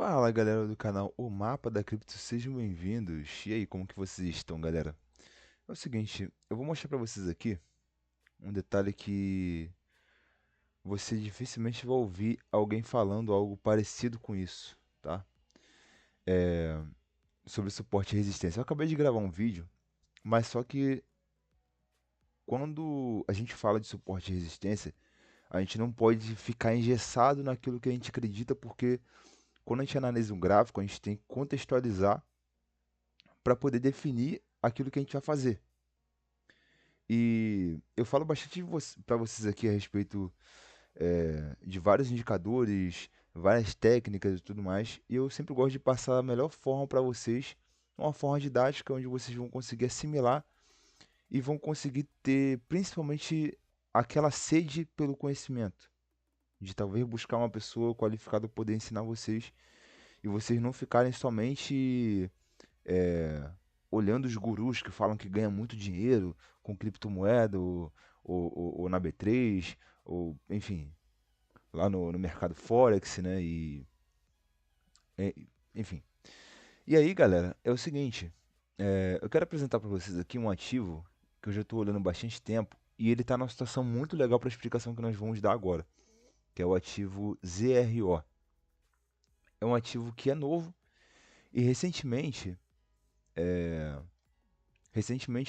Fala galera do canal O Mapa da Cripto, sejam bem-vindos. E aí, como que vocês estão, galera? É o seguinte, eu vou mostrar pra vocês aqui um detalhe que você dificilmente vai ouvir alguém falando algo parecido com isso, tá? Sobre suporte e resistência. Eu acabei de gravar um vídeo, mas só que quando a gente fala de suporte e resistência, a gente não pode ficar engessado naquilo que a gente acredita, porque quando a gente analisa um gráfico, a gente tem que contextualizar para poder definir aquilo que a gente vai fazer. E eu falo bastante para vocês aqui a respeito de vários indicadores, várias técnicas e tudo mais. E eu sempre gosto de passar a melhor forma para vocês, uma forma didática onde vocês vão conseguir assimilar e vão conseguir ter principalmente aquela sede pelo conhecimento. De talvez buscar uma pessoa qualificada para poder ensinar vocês e vocês não ficarem somente é, olhando os gurus que falam que ganha muito dinheiro com criptomoeda ou na B3, ou enfim, lá no mercado Forex, né? É, enfim. E aí, galera, é o seguinte, eu quero apresentar para vocês aqui um ativo que eu já estou olhando há bastante tempo e ele está numa situação muito legal para a explicação que nós vamos dar agora, que é o ativo ZRO. É um ativo que é novo e recentemente ele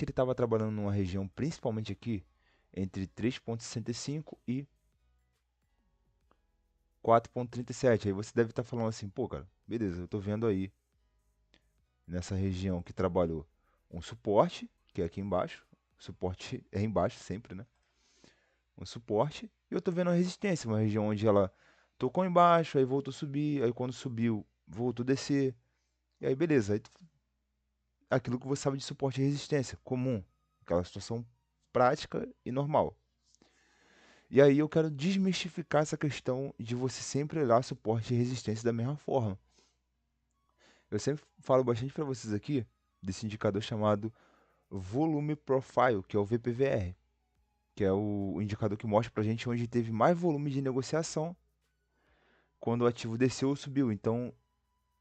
estava trabalhando numa região, principalmente aqui, entre 3,65 e 4,37. Aí você deve estar falando assim, pô, cara, beleza, eu tô vendo aí nessa região que trabalhou um suporte, que é aqui embaixo. O suporte é embaixo sempre, né? Um suporte. E eu tô vendo a resistência, uma região onde ela tocou embaixo, aí voltou a subir, aí quando subiu, voltou a descer. E aí beleza, aí aquilo que você sabe de suporte e resistência, comum, aquela situação prática e normal. E aí eu quero desmistificar essa questão de você sempre olhar suporte e resistência da mesma forma. Eu sempre falo bastante para vocês aqui desse indicador chamado Volume Profile, que é o VPVR, que é o indicador que mostra para a gente onde teve mais volume de negociação quando o ativo desceu ou subiu. Então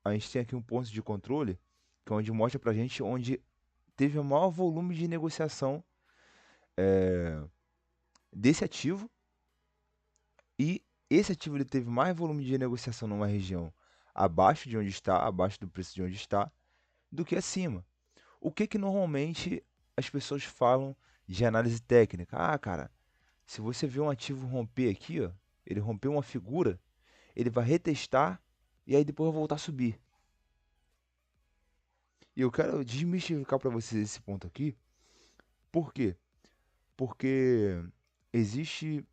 a gente tem aqui um ponto de controle, que é onde mostra para a gente onde teve o maior volume de negociação desse ativo, e esse ativo ele teve mais volume de negociação numa região abaixo de onde está, abaixo do preço de onde está, do que acima. O que que normalmente as pessoas falam de análise técnica? Ah, cara, se você vê um ativo romper aqui, ó, ele rompeu uma figura, ele vai retestar e aí depois vai voltar a subir. E eu quero desmistificar para vocês esse ponto aqui. Por quê? Porque existe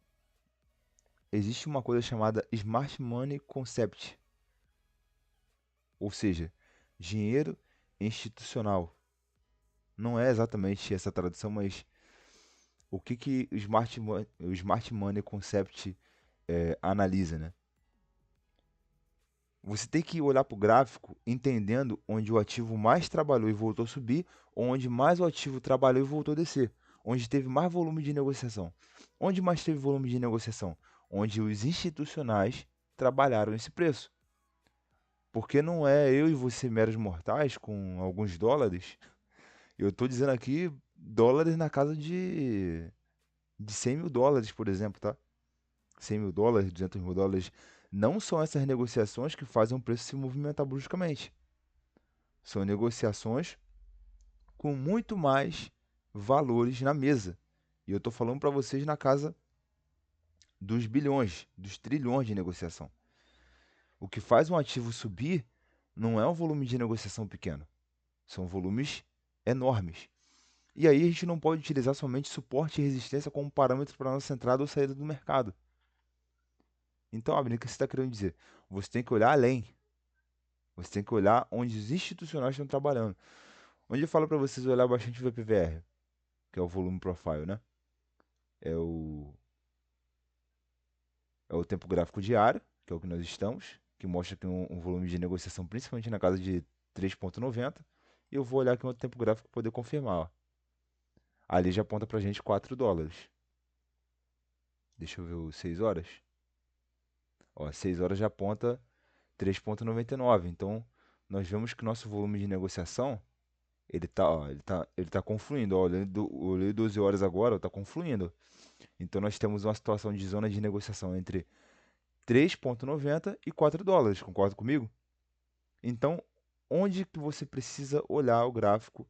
existe uma coisa chamada Smart Money Concept, ou seja, dinheiro institucional. Não é exatamente essa tradução, mas o que que o Smart Money Concept analisa, né? Você tem que olhar para o gráfico entendendo onde o ativo mais trabalhou e voltou a subir, onde mais o ativo trabalhou e voltou a descer, onde teve mais volume de negociação. Onde mais teve volume de negociação? Onde os institucionais trabalharam esse preço. Porque não é eu e você meros mortais com alguns dólares. Eu estou dizendo aqui dólares na casa de 100 mil dólares, por exemplo, tá? 100 mil dólares, 200 mil dólares. Não são essas negociações que fazem o preço se movimentar bruscamente. São negociações com muito mais valores na mesa. E eu estou falando para vocês na casa dos bilhões, dos trilhões de negociação. O que faz um ativo subir não é um volume de negociação pequeno, são volumes enormes. E aí a gente não pode utilizar somente suporte e resistência como parâmetro para nossa entrada ou saída do mercado. Então, Abner, o que você está querendo dizer? Você tem que olhar além. Você tem que olhar onde os institucionais estão trabalhando. Onde eu falo para vocês olhar bastante o VPVR, que é o volume profile, né? É o, é o tempo gráfico diário, que é o que nós estamos, que mostra aqui um volume de negociação principalmente na casa de 3,90. E eu vou olhar aqui no tempo gráfico para poder confirmar. Ó. Ali já aponta para a gente 4 dólares. Deixa eu ver os 6 horas. Ó, 6 horas já aponta 3,99. Então, nós vemos que nosso volume de negociação, ele tá confluindo. Ó, olhei 12 horas agora, está confluindo. Então, nós temos uma situação de zona de negociação entre 3,90 e 4 dólares. Concorda comigo? Então, onde que você precisa olhar o gráfico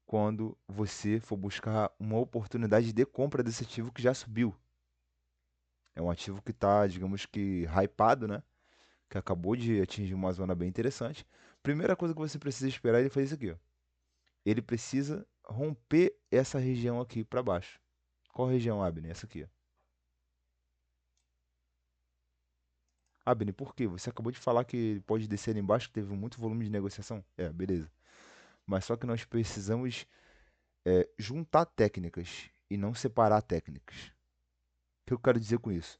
quando você for buscar uma oportunidade de compra desse ativo que já subiu? É um ativo que está, digamos que, hypado, né? Que acabou de atingir uma zona bem interessante. Primeira coisa que você precisa esperar, ele fazer isso aqui, ó. Ele precisa romper essa região aqui para baixo. Qual região, Abner? Essa aqui, ó. Abner, por quê? Você acabou de falar que ele pode descer ali embaixo, que teve muito volume de negociação. É, beleza. Mas só que nós precisamos juntar técnicas e não separar técnicas. O que eu quero dizer com isso?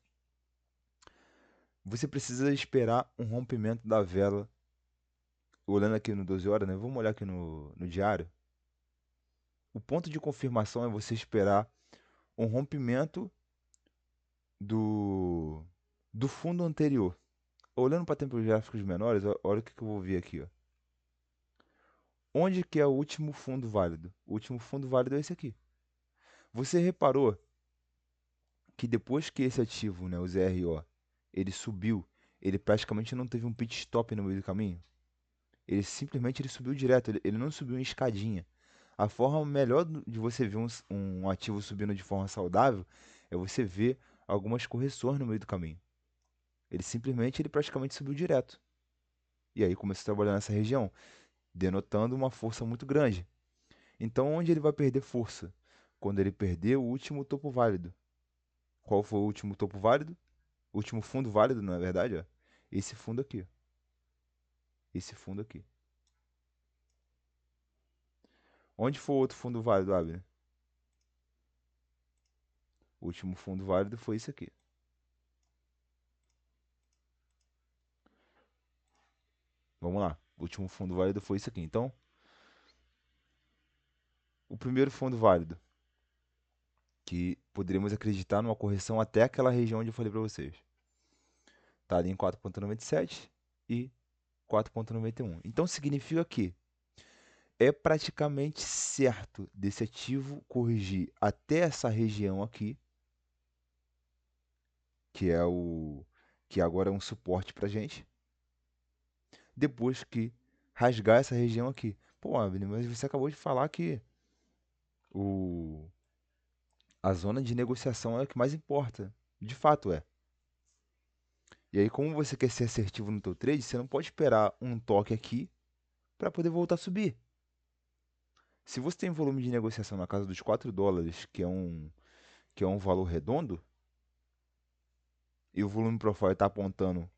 Você precisa esperar um rompimento da vela. Olhando aqui no 12 horas, né? Vamos olhar aqui no diário. O ponto de confirmação é você esperar um rompimento do, do fundo anterior. Olhando para tempos gráficos menores, olha o que eu vou ver aqui, ó. Onde que é o último fundo válido? O último fundo válido é esse aqui. Você reparou que depois que esse ativo, né, o ZRO, ele subiu, ele praticamente não teve um pit stop no meio do caminho? Ele subiu direto, ele não subiu em escadinha. A forma melhor de você ver um ativo subindo de forma saudável é você ver algumas correções no meio do caminho. Ele praticamente subiu direto. E aí começou a trabalhar nessa região, denotando uma força muito grande. Então, onde ele vai perder força? Quando ele perder o último topo válido. Qual foi o último topo válido? O último fundo válido, na verdade, ó. Esse fundo aqui. Esse fundo aqui. Onde foi o outro fundo válido, Abner? O último fundo válido foi esse aqui. Vamos lá. O último fundo válido foi esse aqui. Então, o primeiro fundo válido, que poderíamos acreditar numa correção até aquela região onde eu falei para vocês. Está ali em 4,97 e 4,91. Então, significa que é praticamente certo desse ativo corrigir até essa região aqui, que é o que agora é um suporte para gente, depois que rasgar essa região aqui. Pô, Abner, mas você acabou de falar que o, a zona de negociação é o que mais importa. De fato é. E aí, como você quer ser assertivo no teu trade, você não pode esperar um toque aqui para poder voltar a subir. Se você tem volume de negociação na casa dos 4 dólares, que é um valor redondo, e o volume profile está apontando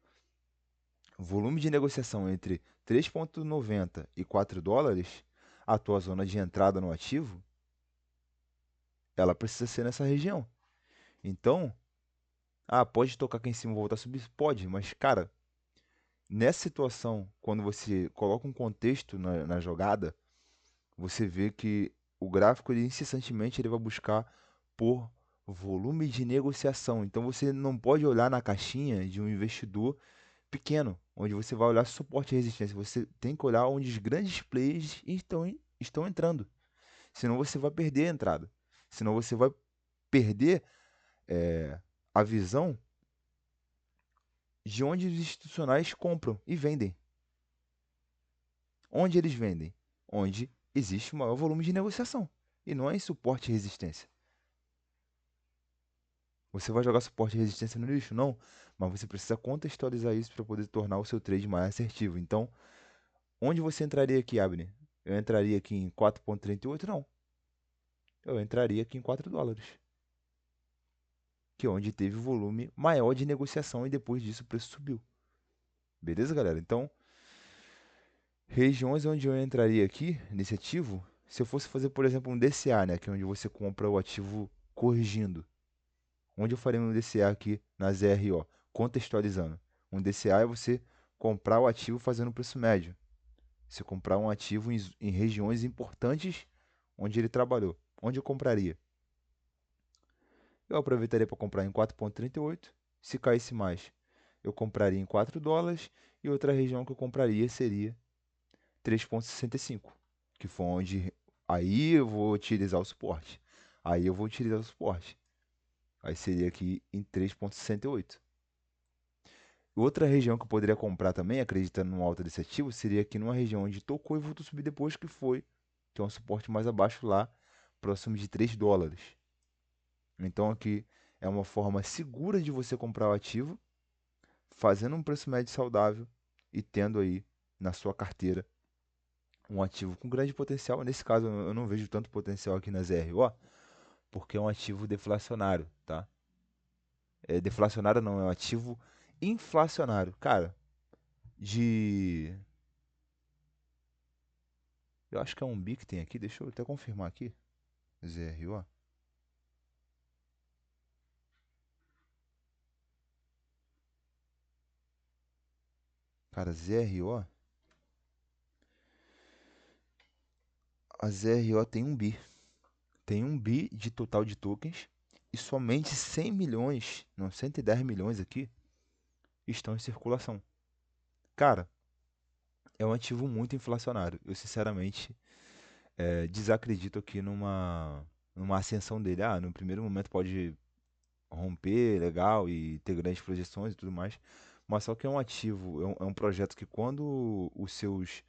volume de negociação entre 3,90 e 4 dólares, a tua zona de entrada no ativo, ela precisa ser nessa região. Então, pode tocar aqui em cima e voltar a subir? Pode, mas, cara, nessa situação, quando você coloca um contexto na jogada, você vê que o gráfico, ele, incessantemente, ele vai buscar por volume de negociação. Então, você não pode olhar na caixinha de um investidor pequeno, onde você vai olhar suporte e resistência. Você tem que olhar onde os grandes players estão entrando. Senão você vai perder a entrada. Senão você vai perder a visão de onde os institucionais compram e vendem. Onde eles vendem? Onde existe o maior volume de negociação. E não é em suporte e resistência. Você vai jogar suporte e resistência no lixo? Não. Mas você precisa contextualizar isso para poder tornar o seu trade mais assertivo. Então, onde você entraria aqui, Abner? Eu entraria aqui em 4,38? Não. Eu entraria aqui em 4 dólares. Que é onde teve o volume maior de negociação e depois disso o preço subiu. Beleza, galera? Então, regiões onde eu entraria aqui nesse ativo, se eu fosse fazer, por exemplo, um DCA, né, que é onde você compra o ativo corrigindo. Onde eu faria um DCA aqui na ZRO, contextualizando. Um DCA é você comprar o ativo fazendo preço médio. Você comprar um ativo em regiões importantes onde ele trabalhou. Onde eu compraria? Eu aproveitaria para comprar em 4,38. Se caísse mais, eu compraria em 4 dólares e outra região que eu compraria seria 3,65, que foi onde aí eu vou utilizar o suporte. Aí eu vou utilizar o suporte. Aí seria aqui em 3,68. Outra região que eu poderia comprar também, acreditando no alta desse ativo, seria aqui numa região onde tocou e voltou a subir depois que foi. Tem um suporte mais abaixo lá, próximo de 3 dólares. Então aqui é uma forma segura de você comprar o ativo, fazendo um preço médio saudável e tendo aí na sua carteira um ativo com grande potencial. Nesse caso eu não vejo tanto potencial aqui na ZRO, porque é um ativo deflacionário, tá? É deflacionário não, é um ativo inflacionário. Cara, de eu acho que é um bi que tem aqui, deixa eu até confirmar aqui. ZRO. Cara, ZRO. A ZRO tem um bi. Tem um bi de total de tokens e somente 100 milhões, não, 110 milhões aqui estão em circulação. Cara, é um ativo muito inflacionário. Eu, sinceramente, desacredito aqui numa ascensão dele. Ah, no primeiro momento pode romper, legal, e ter grandes projeções e tudo mais. Mas só que é um ativo, é um projeto que quando os seus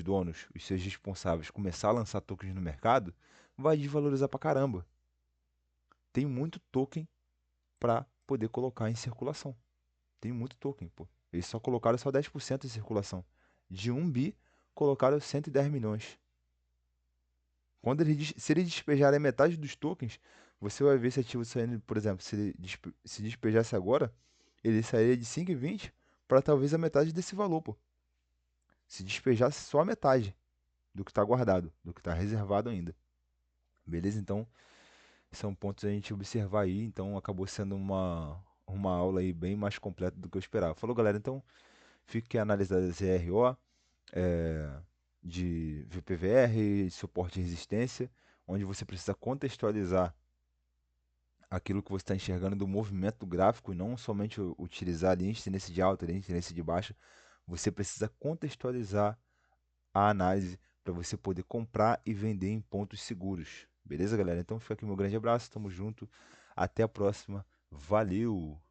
donos, os seus responsáveis começar a lançar tokens no mercado, vai desvalorizar pra caramba. Tem muito token para poder colocar em circulação. Tem muito token, pô. Eles só colocaram só 10% em circulação. De um bi, colocaram 110 milhões. Se eles despejarem metade dos tokens, você vai ver esse ativo saindo, por exemplo, se ele se despejasse agora, ele sairia de 5,20 para talvez a metade desse valor, pô. Se despejasse só a metade do que está guardado, do que está reservado ainda. Beleza? Então, são pontos a gente observar aí. Então, acabou sendo uma aula aí bem mais completa do que eu esperava. Falou, galera? Então, fique a análise da ZRO, é, de VPVR, suporte e resistência, onde você precisa contextualizar aquilo que você está enxergando do movimento do gráfico e não somente utilizar a linha de tendência de alta, a linha de tendência de baixa. Você precisa contextualizar a análise para você poder comprar e vender em pontos seguros. Beleza, galera? Então fica aqui meu grande abraço, tamo junto. Até a próxima. Valeu!